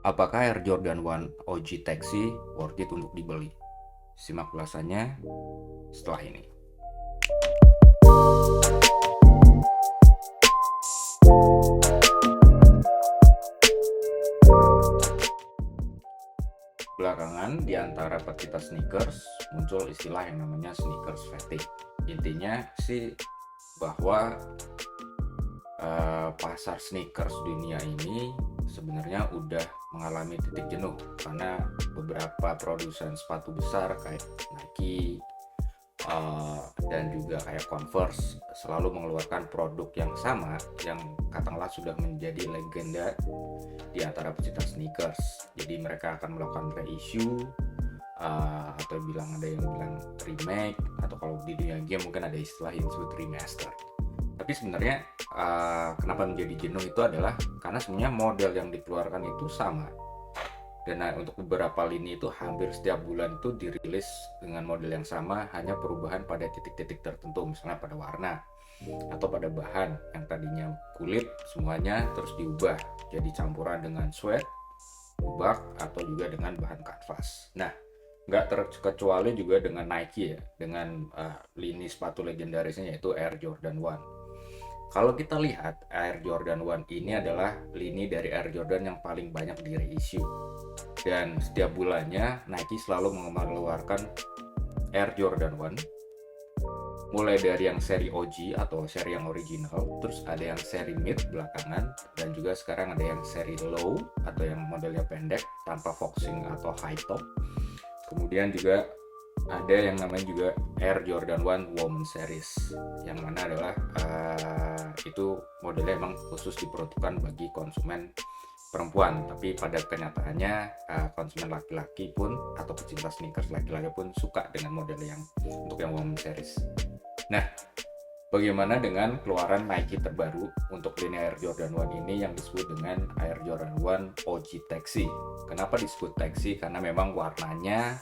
Apakah Air Jordan 1 OG Taxi worth it untuk dibeli? Simak ulasannya setelah ini. Belakangan di antara pecinta sneakers muncul istilah yang namanya sneakers fatigue. Intinya sih bahwa pasar sneakers dunia ini sebenarnya udah mengalami titik jenuh karena beberapa produsen sepatu besar kayak Nike dan juga kayak Converse selalu mengeluarkan produk yang sama yang katakanlah sudah menjadi legenda di antara pecinta sneakers. Jadi mereka akan melakukan reissue atau ada yang bilang remake, atau kalau di dunia game mungkin ada istilah yang disebut remaster. Tapi sebenarnya kenapa menjadi jenuh itu adalah karena sebenarnya model yang dikeluarkan itu sama. Dan untuk beberapa lini itu hampir setiap bulan itu dirilis dengan model yang sama, hanya perubahan pada titik-titik tertentu, misalnya pada warna atau pada bahan yang tadinya kulit semuanya terus diubah jadi campuran dengan suede, lubak, atau juga dengan bahan kanvas. Nah, nggak terkecuali juga dengan Nike ya, dengan lini sepatu legendarisnya yaitu Air Jordan 1. Kalau kita lihat Air Jordan 1 ini adalah lini dari Air Jordan yang paling banyak di reissue. Dan setiap bulannya Nike selalu mengeluarkan Air Jordan 1, mulai dari yang seri OG atau seri yang original, terus ada yang seri mid belakangan, dan juga sekarang ada yang seri low atau yang modelnya pendek tanpa foxing atau high top. Kemudian juga ada yang namanya juga Air Jordan 1 Women Series, yang mana adalah itu modelnya emang khusus diperuntukkan bagi konsumen perempuan, tapi pada kenyataannya konsumen laki-laki pun atau pecinta sneakers laki-laki pun suka dengan model yang untuk yang Women Series. Nah, bagaimana dengan keluaran Nike terbaru untuk lini Air Jordan 1 ini yang disebut dengan Air Jordan 1 OG Taxi? Kenapa disebut Taxi? Karena memang warnanya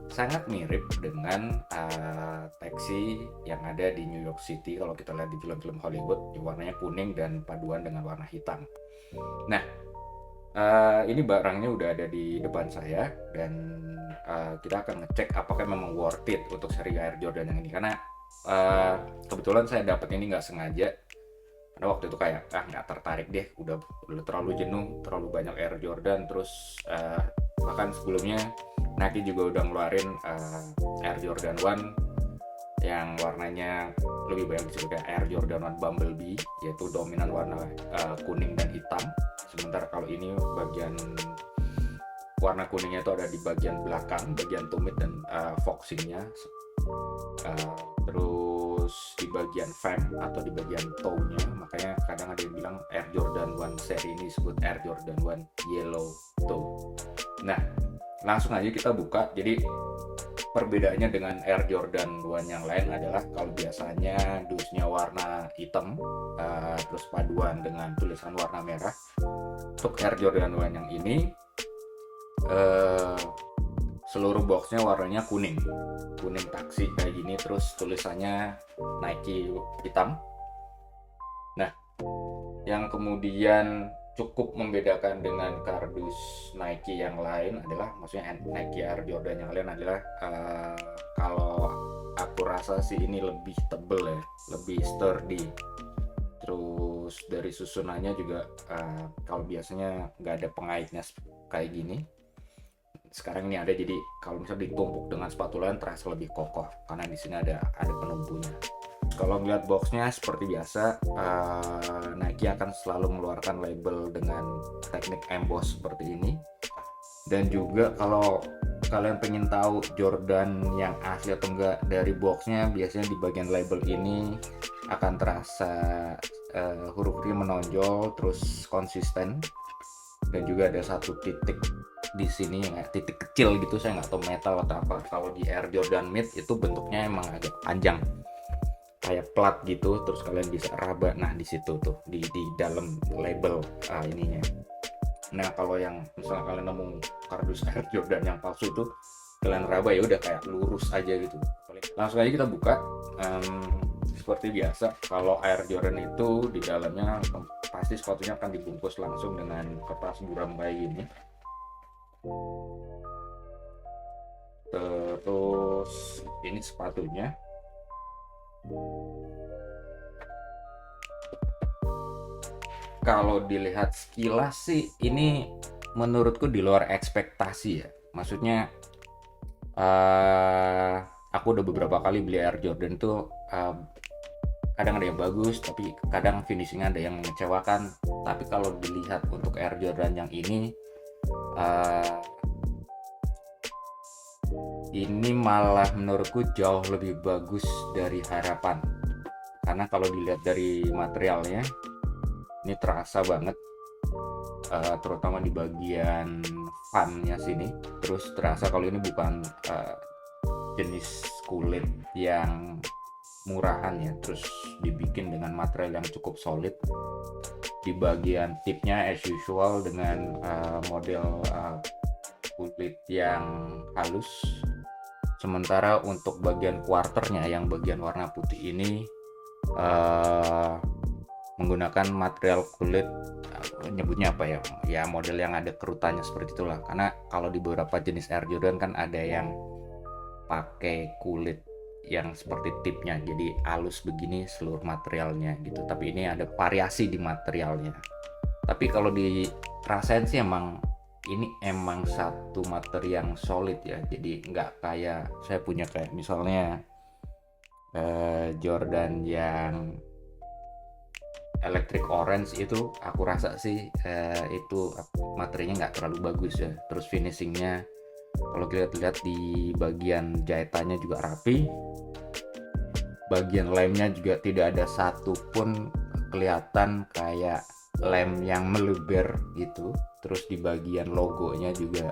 sangat mirip dengan taxi yang ada di New York City. Kalau kita lihat di film-film Hollywood, warnanya kuning dan paduan dengan warna hitam. Nah, ini barangnya udah ada di depan saya, dan kita akan ngecek apakah memang worth it untuk seri Air Jordan yang ini. Karena kebetulan saya dapat ini nggak sengaja, karena waktu itu kayak nggak tertarik deh, udah terlalu jenuh, terlalu banyak Air Jordan. Terus bahkan sebelumnya Nike juga udah ngeluarin Air Jordan 1 yang warnanya lebih banyak disebut kayak Air Jordan 1 Bumblebee, yaitu dominan warna kuning dan hitam. Sementara kalau ini bagian warna kuningnya itu ada di bagian belakang, bagian tumit dan foxingnya. Terus di bagian fang atau di bagian toe-nya, makanya kadang ada yang bilang Air Jordan 1 seri ini disebut Air Jordan 1 Yellow Toe. Nah, langsung aja kita buka. Jadi perbedaannya dengan Air Jordan 1 yang lain adalah kalau biasanya dusnya warna hitam terus paduan dengan tulisan warna merah, untuk Air Jordan 1 yang ini seluruh boxnya warnanya kuning taksi kayak gini, terus tulisannya Nike hitam. Nah, yang kemudian cukup membedakan dengan kardus Nike yang lain adalah, maksudnya Nike Air Jordan yang lain adalah kalau aku rasa sih ini lebih tebel ya, lebih sturdy. Terus dari susunannya juga kalau biasanya nggak ada pengaitnya kayak gini, sekarang ini ada. Jadi kalau misalnya ditumpuk dengan sepatu lain terasa lebih kokoh karena di sini ada penumpunya. Kalau melihat boxnya seperti biasa, Nike akan selalu mengeluarkan label dengan teknik emboss seperti ini. Dan juga kalau kalian pengen tahu Jordan yang asli atau enggak dari boxnya, biasanya di bagian label ini akan terasa huruf-hurufnya menonjol terus konsisten, dan juga ada satu titik di sini yang titik kecil gitu, saya nggak tahu metal atau apa. Kalau di Air Jordan Mid itu bentuknya emang agak panjang kayak plat gitu, terus kalian bisa raba. Nah, di situ tuh di dalam label ininya. Nah, kalau yang misalnya kalian nemu kardus Air Jordan yang palsu itu, kalian raba ya udah kayak lurus aja gitu. Langsung aja kita buka. seperti biasa kalau Air Jordan itu di dalamnya pasti sepatunya akan dibungkus langsung dengan kertas buram kayak gini. Terus ini sepatunya. Kalau dilihat sekilas sih ini menurutku di luar ekspektasi ya. Maksudnya aku udah beberapa kali beli Air Jordan tuh, kadang ada yang bagus tapi kadang finishingnya ada yang mengecewakan. Tapi kalau dilihat untuk Air Jordan yang ini malah menurutku jauh lebih bagus dari harapan. Karena kalau dilihat dari materialnya ini terasa banget, terutama di bagian fannya sini. Terus terasa kalau ini bukan jenis kulit yang murahan ya, terus dibikin dengan material yang cukup solid. Di bagian tipnya as usual dengan model kulit yang halus. Sementara untuk bagian quarternya yang bagian warna putih ini menggunakan material kulit, nyebutnya apa ya, ya model yang ada kerutannya seperti itulah. Karena kalau di beberapa jenis Air Jordan kan ada yang pakai kulit yang seperti tipnya, jadi halus begini seluruh materialnya gitu. Tapi ini ada variasi di materialnya. Tapi kalau dirasain sih ini emang satu materi yang solid ya. Jadi nggak kayak saya punya kayak misalnya Jordan yang Electric Orange itu aku rasa sih itu materinya nggak terlalu bagus ya. Terus finishingnya kalau lihat-lihat di bagian jahitannya juga rapi, bagian lemnya juga tidak ada satupun kelihatan kayak lem yang meluber gitu. Terus di bagian logonya juga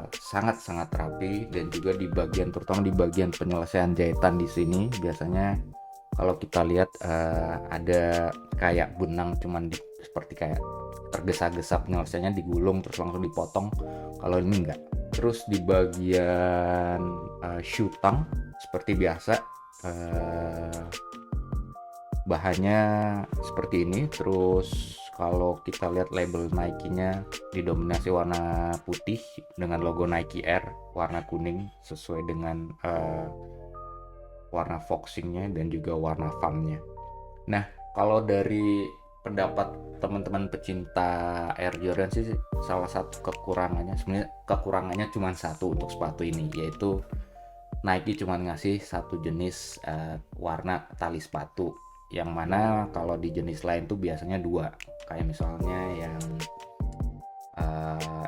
sangat-sangat rapi, dan juga di bagian, terutama di bagian penyelesaian jahitan di sini biasanya kalau kita lihat ada kayak benang, cuman seperti kayak tergesa-gesa penyelesaiannya, digulung terus langsung dipotong. Kalau ini enggak. Terus di bagian shoe tang seperti biasa bahannya seperti ini. Terus kalau kita lihat label Nike-nya didominasi warna putih dengan logo Nike Air warna kuning sesuai dengan warna foxingnya dan juga warna fan-nya. Nah, kalau dari pendapat teman-teman pecinta Air Jordan sih, salah satu kekurangannya, sebenarnya kekurangannya cuma satu untuk sepatu ini, yaitu Nike cuma ngasih satu jenis warna tali sepatu, yang mana kalau di jenis lain tuh biasanya dua, kayak misalnya yang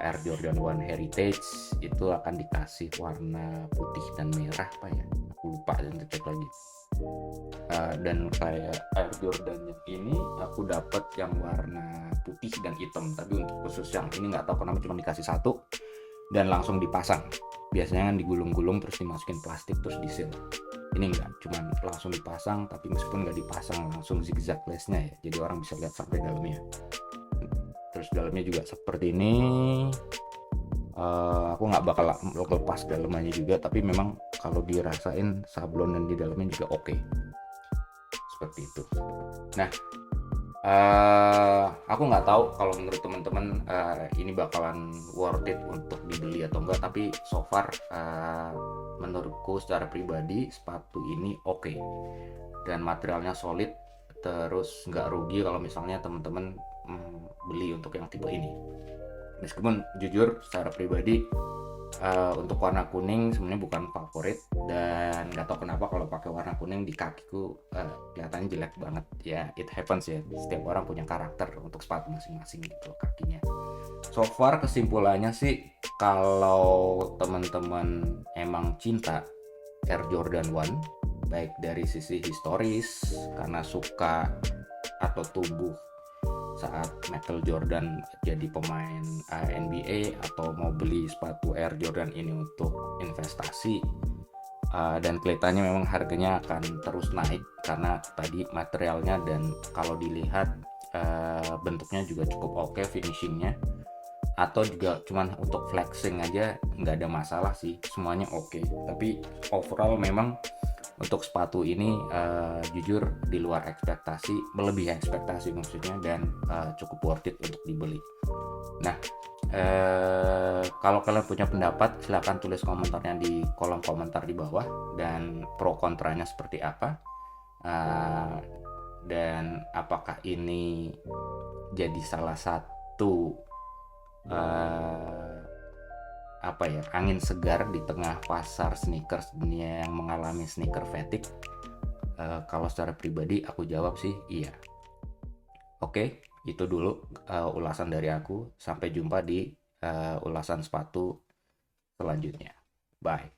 Air Jordan 1 Heritage itu akan dikasih warna putih dan merah apa ya, aku lupa dan cek lagi. Dan kayak Air Jordan yang ini aku dapat yang warna putih dan hitam, tapi untuk khusus yang ini nggak tahu kenapa cuma dikasih satu dan langsung dipasang. Biasanya kan digulung-gulung terus dimasukin plastik terus disil. Ini enggak, cuman langsung dipasang, tapi meskipun nggak dipasang langsung zigzag lace-nya ya, jadi orang bisa lihat sampai dalamnya. Terus dalamnya juga seperti ini. Aku nggak bakal lepas dalamnya juga, tapi memang kalau dirasain sablon dan di dalamnya juga oke. Seperti itu. Nah, aku nggak tahu kalau menurut teman-teman ini bakalan worth it untuk dibeli atau enggak, tapi so far menurutku secara pribadi sepatu ini oke. Dan materialnya solid, terus nggak rugi kalau misalnya teman-teman beli untuk yang tipe ini. Meskipun jujur secara pribadi untuk warna kuning sebenarnya bukan favorit, dan nggak tahu kenapa kalau pakai warna kuning di kakiku kelihatannya jelek banget ya. It happens ya, setiap orang punya karakter untuk sepatu masing-masing gitu kakinya. So far kesimpulannya sih, kalau teman-teman emang cinta Air Jordan 1, baik dari sisi historis karena suka atau tumbuh saat Michael Jordan jadi pemain NBA, atau mau beli sepatu Air Jordan ini untuk investasi, dan kelihatannya memang harganya akan terus naik karena tadi materialnya, dan kalau dilihat bentuknya juga cukup oke, finishingnya, atau juga cuman untuk flexing aja nggak ada masalah sih, semuanya oke. Tapi overall memang untuk sepatu ini jujur di luar ekspektasi, melebihi ekspektasi maksudnya, dan cukup worth it untuk dibeli. Nah, kalau kalian punya pendapat, silahkan tulis komentarnya di kolom komentar di bawah, dan pro kontranya seperti apa, dan apakah ini jadi salah satu angin segar di tengah pasar sneakers dunia yang mengalami sneaker fatigue. Kalau secara pribadi aku jawab sih iya. Oke, itu dulu ulasan dari aku. Sampai jumpa di ulasan sepatu selanjutnya. Bye.